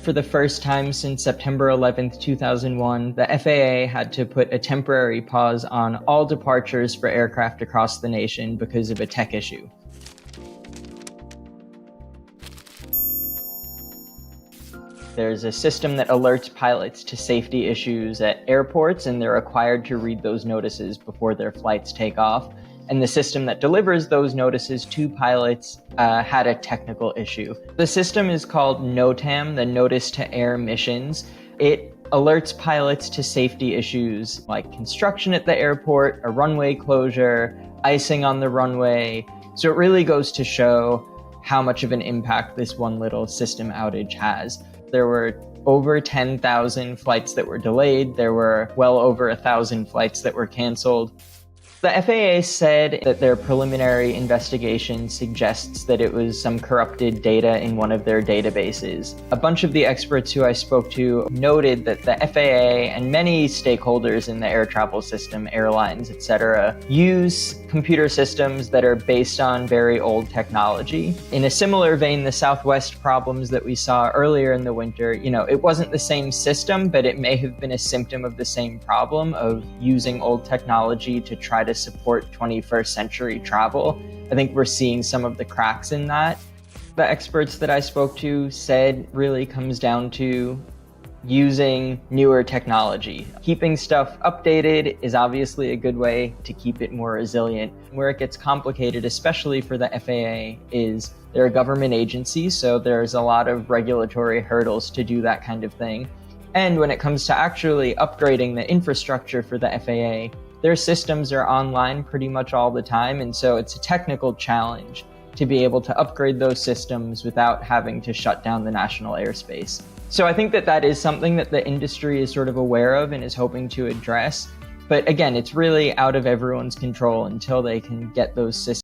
For the first time since September 11th, 2001, the FAA had to put a temporary pause on all departures for aircraft across the nation because of a tech issue. There's a system that alerts pilots to safety issues at airports, and they're required to read those notices before their flights take off. And the system that delivers those notices to pilots had a technical issue. The system is called NOTAM, the Notice to Air Missions. It alerts pilots to safety issues like construction at the airport, a runway closure, icing on the runway. So it really goes to show how much of an impact this one little system outage has. There were over 10,000 flights that were delayed. There were well over 1,000 flights that were canceled. The FAA said that their preliminary investigation suggests that it was some corrupted data in one of their databases. A bunch of the experts who I spoke to noted that the FAA and many stakeholders in the air travel system, airlines, etc., use computer systems that are based on very old technology. In a similar vein, the Southwest problems that we saw earlier in the winter, it wasn't the same system, but it may have been a symptom of the same problem of using old technology to try to support 21st century travel. I think we're seeing some of the cracks in that. The experts that I spoke to said really comes down to using newer technology. Keeping stuff updated is obviously a good way to keep it more resilient. Where it gets complicated, especially for the FAA, is they're a government agency, so there's a lot of regulatory hurdles to do that kind of thing. And when it comes to actually upgrading the infrastructure for the FAA, their systems are online pretty much all the time, and so it's a technical challenge to be able to upgrade those systems without having to shut down the national airspace. So I think that is something that the industry is sort of aware of and is hoping to address. But again, it's really out of everyone's control until they can get those systems